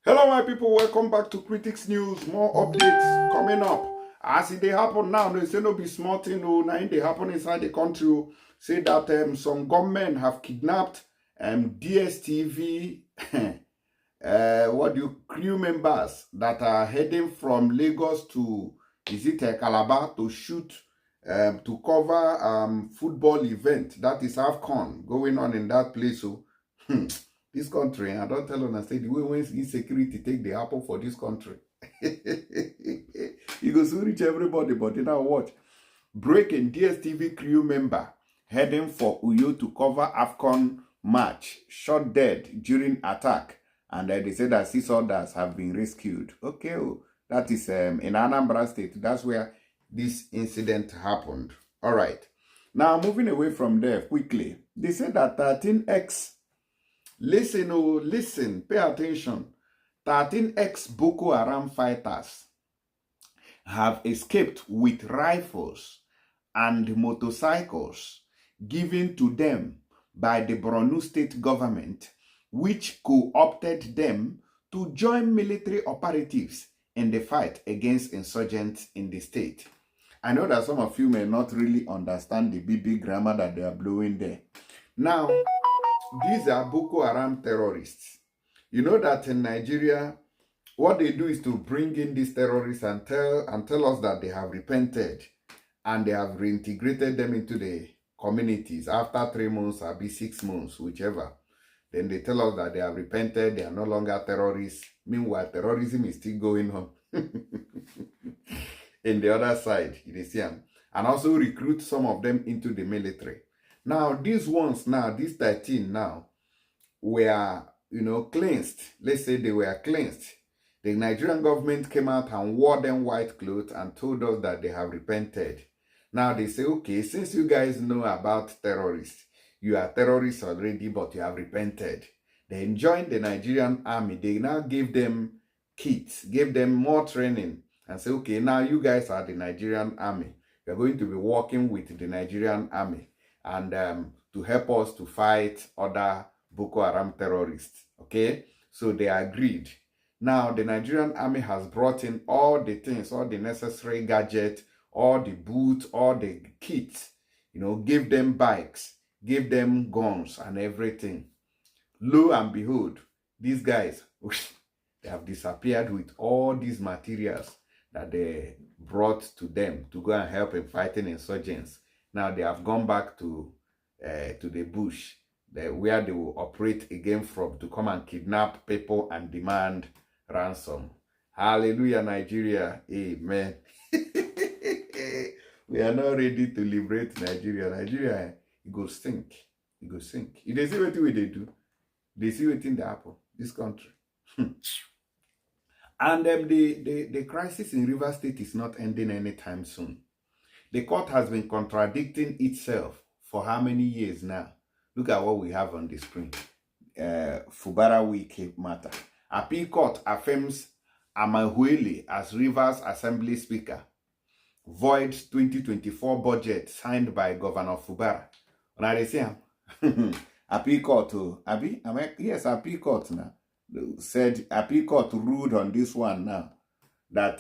Hello my people, welcome back to Critics News. More updates coming up. As it they happen now, they say no be small thing, no, now they happen inside the country. Say that some gunmen have kidnapped DSTV crew members that are heading from Lagos to Calabar to shoot to cover football event that is AFCON going on in that place. So this country, I don't tell them, I say the way when insecurity take the apple for this country. You go soon reach everybody, but you know what? Breaking DSTV crew member heading for Uyo to cover AFCON match, shot dead during attack. And they say that 6 others have been rescued. Okay, that is in Anambra State. That's where this incident happened. All right. Now, moving away from there quickly. They said that 13X, listen, pay attention. 13X Boko Haram fighters have escaped with rifles and motorcycles given to them by the Borno state government, which co-opted them to join military operatives in the fight against insurgents in the state. I know that some of you may not really understand the BB grammar that they are blowing there. Now, these are Boko Haram terrorists. You know that in Nigeria, what they do is to bring in these terrorists and tell us that they have repented and they have reintegrated them into the communities after 3 months or 6 months, whichever. Then they tell us that they have repented, they are no longer terrorists. Meanwhile, terrorism is still going on. In the other side, you see them. And also recruit some of them into the military. Now, these ones now, these 13 now, were, cleansed. Let's say they were cleansed. The Nigerian government came out and wore them white clothes and told us that they have repented. Now they say, okay, since you guys know about terrorists, you are terrorists already, but you have repented. They joined the Nigerian army. They now gave them kits, gave them more training, and say, okay, now you guys are the Nigerian army. You're going to be working with the Nigerian army and to help us to fight other Boko Haram terrorists. Okay, so they agreed. Now the Nigerian army has brought in all the things, all the necessary gadgets, all the boots, all the kits, give them bikes, give them guns and everything. Lo and behold, these guys, they have disappeared with all these materials that they brought to them to go and help in fighting insurgents. Now they have gone back to the bush, where they will operate again from to come and kidnap people and demand ransom. Hallelujah, Nigeria. Amen. We are not ready to liberate Nigeria. Nigeria, it go stink. It go sink. If they see what they do, they see what in the apple, this country. And the crisis in Rivers State is not ending anytime soon. The court has been contradicting itself for how many years now? Look at what we have on the screen. Fubara Wike matter. Appeal Court affirms Amahuele as Rivers Assembly Speaker. Voids 2024 budget signed by Governor Fubara. Now they say, Appeal Court, yes, Appeal Court now. Said Appeal Court ruled on this one now. That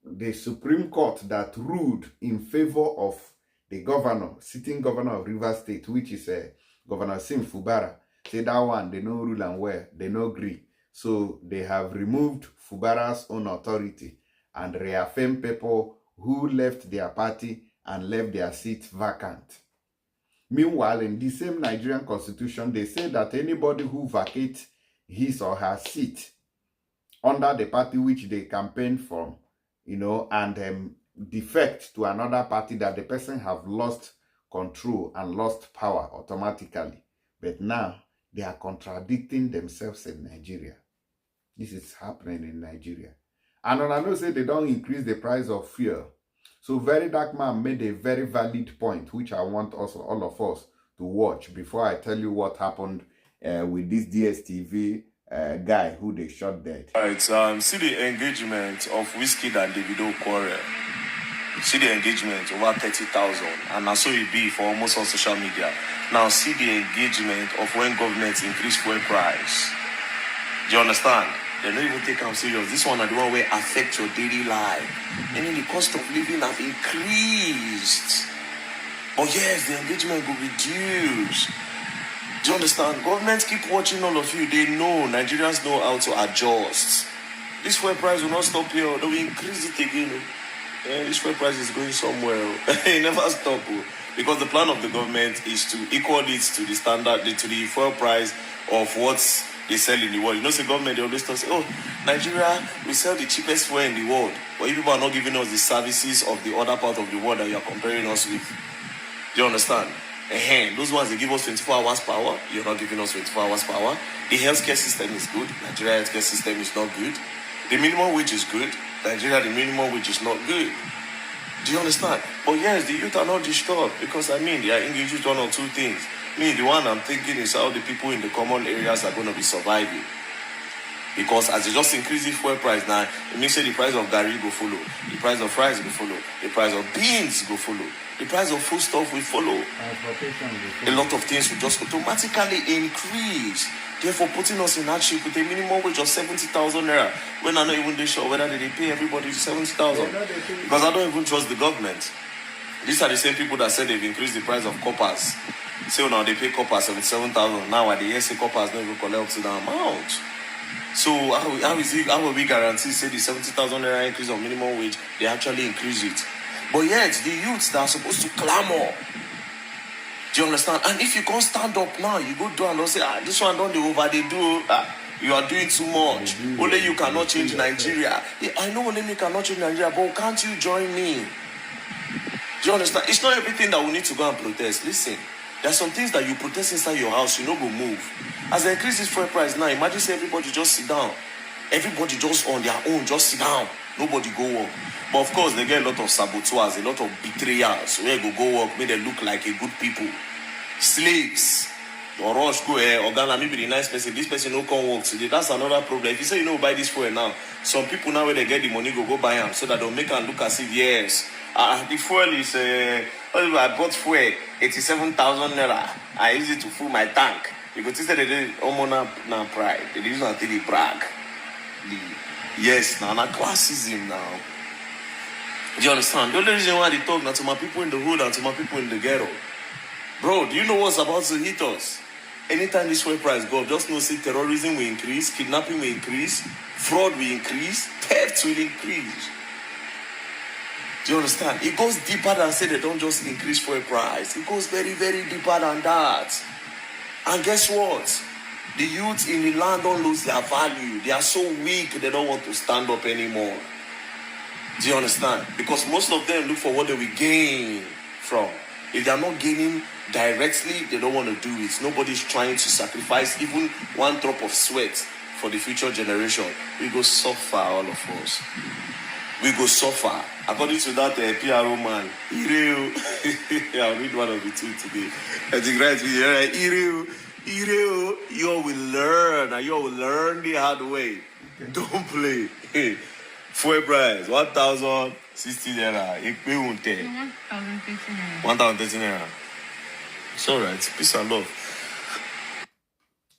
the Supreme Court that ruled in favor of the governor, sitting governor of Rivers State, which is Governor Sim Fubara, say that one, they no rule and where, they no agree. So they have removed Fubara's own authority and reaffirmed people who left their party and left their seats vacant. Meanwhile, in the same Nigerian constitution, they say that anybody who vacates his or her seat under the party which they campaigned from, and defect to another party, that the person have lost control and lost power automatically. But now, they are contradicting themselves in Nigeria. This is happening in Nigeria. And I know say they don't increase the price of fuel. So Very Dark Man made a very valid point, which I want also all of us to watch before I tell you what happened with this DSTV guy who they shot dead. Right, see the engagement of Wizkid and Davido quarrel. See the engagement, over 30,000. And now so it be for almost all social media. Now see the engagement of when government increase fuel price. Do you understand? They don't even take them serious. This one are the one where affect your daily life. And then the cost of living have increased. But yes, the engagement will reduce. Do you understand? Governments keep watching all of you. They know, Nigerians know how to adjust. This fuel price will not stop here. They will increase it again. This fuel price is going somewhere. It never stop. Because the plan of the government is to equal it to the standard, to the fuel price of what they sell in the world. You know, the government, they always say, oh, Nigeria, we sell the cheapest fuel in the world. But you people are not giving us the services of the other part of the world that you are comparing us with. Do you understand? Those ones, they give us 24 hours power. You're not giving us 24 hours power. The healthcare system is good. Nigeria healthcare system is not good. The minimum wage is good. Nigeria, the minimum wage is not good. Do you understand? But yes, the youth are not disturbed because, I mean, they are engaged with one or two things. Me, the one I'm thinking is how the people in the common areas are going to be surviving. Because as they just increase the fuel price now, it means the price of garri go follow, the price of rice go follow, the price of beans go follow, the price of food stuff will follow. A lot of things will just automatically increase. Therefore, putting us in hardship with a minimum wage of 70,000 naira, when I'm not even sure whether they pay everybody 70,000. Because I don't even trust the government. These are the same people that said they've increased the price of coppers. So now they pay coppers 77,000. Now at the year, say coppers don't even collect up to the amount. So how will we guarantee, say, the 70,000 naira increase of minimum wage, they actually increase it? But yet, the youths that are supposed to clamor. Do you understand? And if you can't stand up now, you go down and say, this one don't do over, they do. You are doing too much. Only you cannot change Nigeria. Yeah, I know only you cannot change Nigeria, but can't you join me? Do you understand? It's not everything that we need to go and protest. Listen, there are some things that you protest inside your house, you know, go move. As they increase this fuel price now, imagine say everybody just sit down. Everybody just on their own, just sit down. Nobody go work. But of course, they get a lot of saboteurs, a lot of betrayers. Where go work, make them look like a good people. Slaves. Or rush go Organa, maybe the nice person. This person no come work today. That's another problem. If you say you know buy this fuel now, some people now when they get the money go buy them so that they'll make them look as if yes. The fuel is I bought fuel 87,000 naira. I use it to fill my tank. Because instead they did now pride. They use it until they brag. Yes, now classism now. Do you understand? The only reason why they talk now to my people in the hood and to my people in the ghetto. Bro, do you know what's about to hit us? Anytime this fuel price go up, just know say terrorism will increase, kidnapping will increase, fraud will increase, theft will increase. Do you understand? It goes deeper than say they don't just increase fuel price. It goes very, very deeper than that. And guess what? The youth in the land don't lose their value. They are so weak, they don't want to stand up anymore. Do you understand? Because most of them look for what they will gain from. If they are not gaining directly, they don't want to do it. Nobody's trying to sacrifice even one drop of sweat for the future generation. We go suffer, all of us. We go suffer. According to that PRO man, I'll read one of the two today. I think right here, you will learn, and you will learn the hard way. Okay. Don't play. Fuel price, 1,060 naira. 1,030 naira. 1,030 naira. It's alright. Peace and love.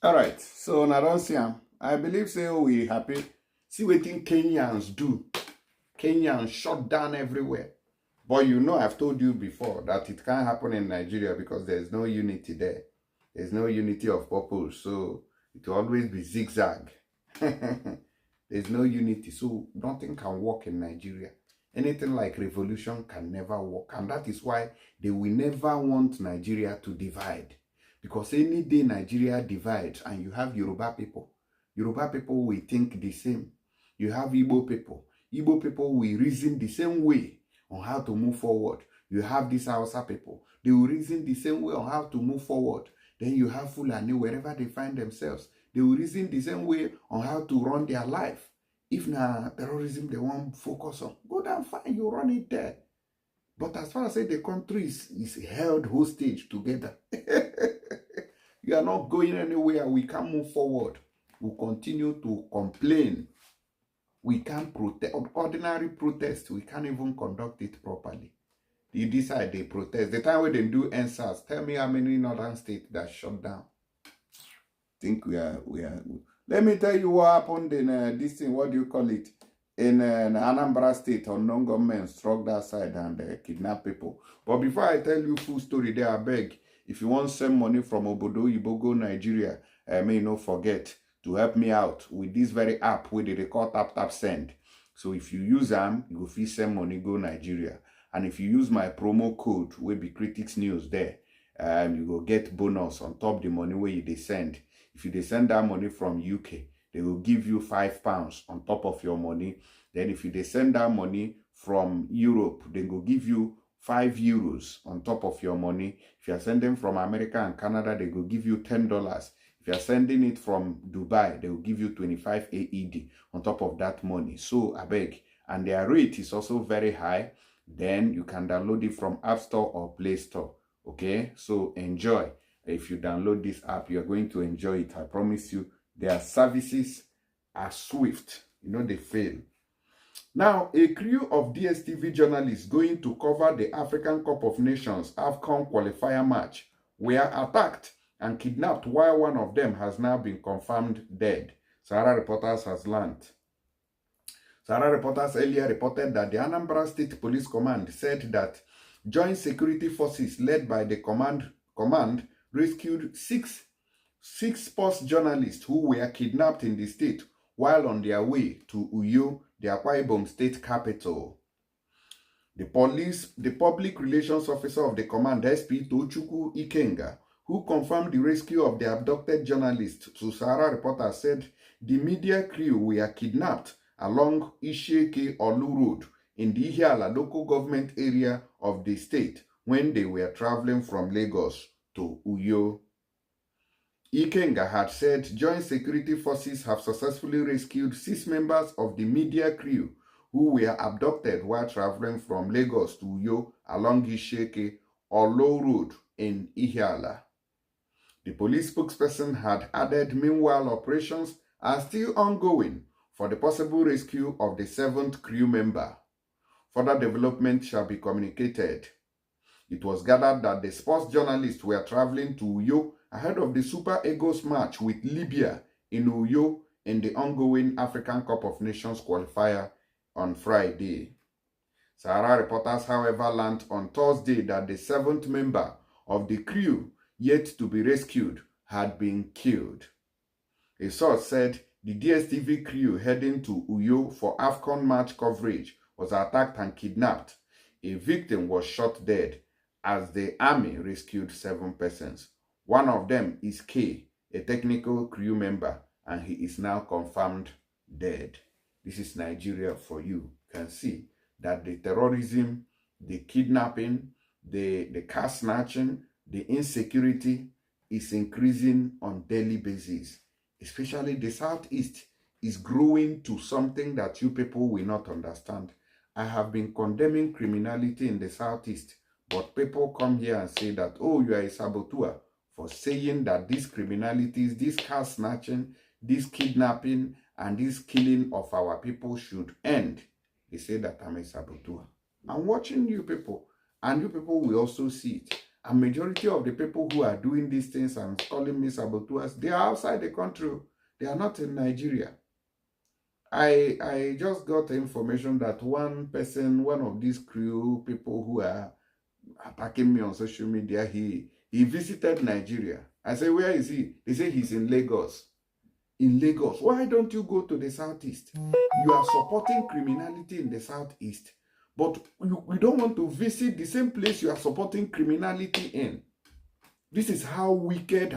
Alright. So now don't see him. I believe say we happy. See what Kenyans do. Kenyans shut down everywhere. But you know, I've told you before that it can't happen in Nigeria because there's no unity there. There's no unity of purpose. So it will always be zigzag. There's no unity. So nothing can work in Nigeria. Anything like revolution can never work. And that is why they will never want Nigeria to divide. Because any day Nigeria divides and you have Yoruba people will think the same. You have Igbo people will reason the same way on how to move forward. You have these Hausa people, they will reason the same way on how to move forward. Then you have Fulani, wherever they find themselves, they will reason the same way on how to run their life. If na terrorism they want focus on, go down fine, you run it there. But as far as the country is held hostage together, you are not going anywhere. We can't move forward. We continue to complain. We can't protest. Ordinary protest, we can't even conduct it properly. You decide they protest. The time when they do NSAS, tell me how many northern states that shut down. I think we are. Let me tell you what happened in this thing, what do you call it? In Anambra state, unknown government struck that side and kidnapped people. But before I tell you full story there, I beg, if you want to send money from Obodo, Ibogo, Nigeria, may not forget to help me out with this very app where they call tap send. So if you use them, you will feel send money go Nigeria. And if you use my promo code, will be Critics News there, you will get bonus on top the money where they send. If you send that money from UK, they will give you £5 on top of your money. Then if you send that money from Europe, they will give you €5 on top of your money. If you are sending from America and Canada, they will give you $10. If you are sending it from Dubai, they will give you 25 AED on top of that money. So I beg, and their rate is also very high. Then you can download it from App Store or Play Store. Okay, so enjoy. If you download this app, you're going to enjoy it. I promise you, their services are swift. You know, they fail. Now, a crew of DSTV journalists going to cover the African Cup of Nations AFCON qualifier match were attacked and kidnapped, while one of them has now been confirmed dead. Sahara Reporters has learned. Sahara Reporters earlier reported that the Anambra State Police Command said that joint security forces led by the command rescued six sports journalists who were kidnapped in the state while on their way to Uyo, the Akwa Ibom state capital. The public relations officer of the command, SP Tochukwu Ikenga, who confirmed the rescue of the abducted journalists to Sahara Reporters, said the media crew were kidnapped along Isheke Olu Road in the Ihiala local government area of the state when they were traveling from Lagos to Uyo. Ikenga had said joint security forces have successfully rescued 6 members of the media crew who were abducted while traveling from Lagos to Uyo along Isheke Olu Road in Ihiala. The police spokesperson had added, meanwhile, operations are still ongoing for the possible rescue of the 7th crew member. Further development shall be communicated. It was gathered that the sports journalists were traveling to Uyo ahead of the Super Eagles match with Libya in Uyo in the ongoing African Cup of Nations qualifier on Friday. Sahara Reporters, however, learned on Thursday that the 7th member of the crew yet to be rescued had been killed. A source said the DSTV crew heading to Uyo for AFCON match coverage was attacked and kidnapped. A victim was shot dead as the army rescued 7 persons. One of them is K, a technical crew member, and he is now confirmed dead. This is Nigeria for you. You can see that the terrorism, the kidnapping, the car snatching, the insecurity is increasing on daily basis. Especially the Southeast is growing to something that you people will not understand. I have been condemning criminality in the Southeast, but people come here and say that, oh, you are a saboteur for saying that these criminalities, this car snatching, this kidnapping, and this killing of our people should end. They say that I'm a saboteur. I'm watching you people, and you people will also see it. A majority of the people who are doing these things and calling me saboteurs, they are outside the country. They are not in Nigeria. I just got information that one person, one of these crew people who are attacking me on social media, he visited Nigeria. I say, where is he? They say he's in Lagos. In Lagos. Why don't you go to the Southeast? You are supporting criminality in the Southeast, but we don't want to visit the same place you are supporting criminality in. This is how wicked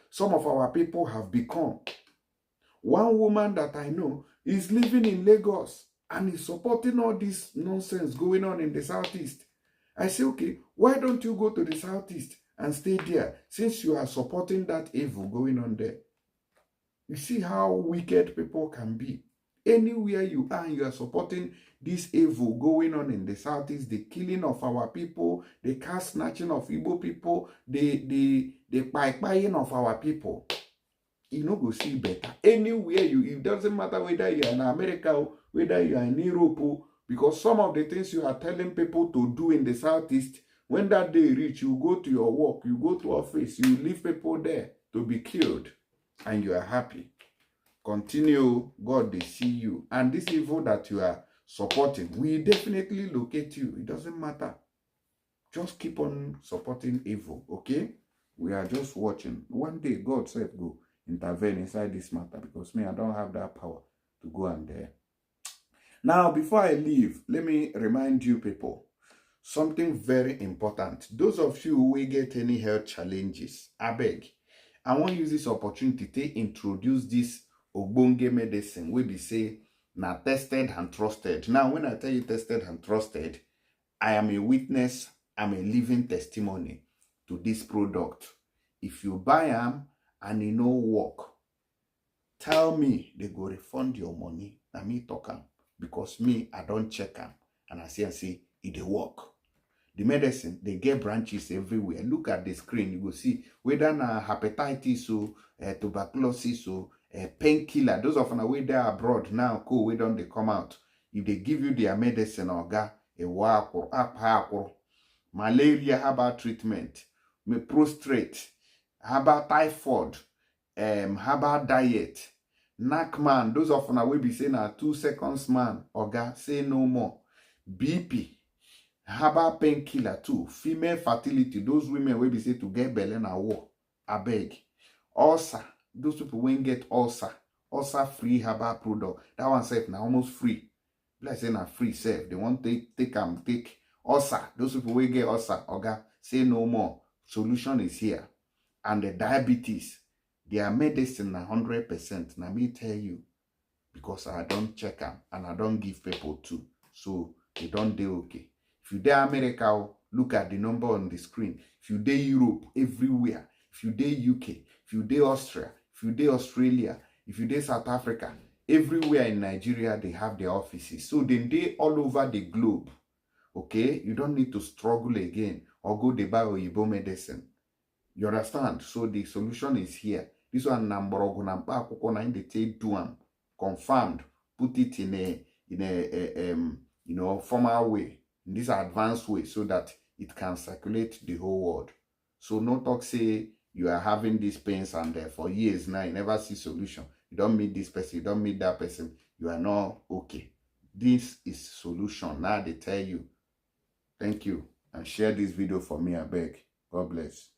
some of our people have become. One woman that I know is living in Lagos and is supporting all this nonsense going on in the Southeast. I say, okay, why don't you go to the Southeast and stay there since you are supporting that evil going on there? You see how wicked people can be. Anywhere you are and you are supporting this evil going on in the Southeast, the killing of our people, the car snatching of Igbo people, the pie-pieing of our people, you know, go see better. Anywhere it doesn't matter whether you are in America or whether you are in Europe, because some of the things you are telling people to do in the Southeast, when that day reach, you go to your work, you go to office, you leave people there to be killed, and you are happy. Continue. God, they see you. And this evil that you are supporting will definitely locate you. It doesn't matter. Just keep on supporting evil, okay? We are just watching. One day, God said, go intervene inside this matter, because me, I don't have that power to go and there. Now, before I leave, let me remind you people something very important. Those of you who will get any health challenges, I beg, I want to use this opportunity to introduce this ogbonge medicine wey be say na tested and trusted. Now, when I tell you tested and trusted, I am a witness, I'm a living testimony to this product. If you buy them and e no work, tell me, they go refund your money. Na me talk am, because me, I don't check them and I say it dey work. The medicine, they get branches everywhere. Look at the screen, you go see whether na hepatitis or tuberculosis or painkiller. Those of them way there abroad now, cool, we don't they come out. If they give you their medicine, malaria herbal treatment, prostrate, herbal typhoid, herbal diet, knack man. Those of them will be saying 2 seconds man, say no more. BP. Herbal painkiller too. Female fertility. Those women will be said to get belly na war. I beg. Ulcer. Those people won't get ulcer. Ulcer free herbal product. That one said now almost free. Let's say na free self. They want to take ulcer. Those people will get ulcer. Say no more. Solution is here. And the diabetes. Their medicine na 100%. Now me tell you. Because I don't check them. And I don't give people too. So they don't do okay. If you dey America, look at the number on the screen. If you dey Europe, everywhere. If you dey UK, if you dey Austria, if you dey Australia, if you dey South Africa, everywhere in Nigeria, they have their offices. So they dey all over the globe. Okay? You don't need to struggle again or go dey buy Oyibo medicine. You understand? So the solution is here. This one, they take do am. Confirmed. Put it in a formal way. In this advanced way, so that it can circulate the whole world. So no talk say you are having these pains and for years now you never see solution. You don't meet this person, you don't meet that person, you are not okay. This is solution. Now they tell you. Thank you. And share this video for me, I beg. God bless.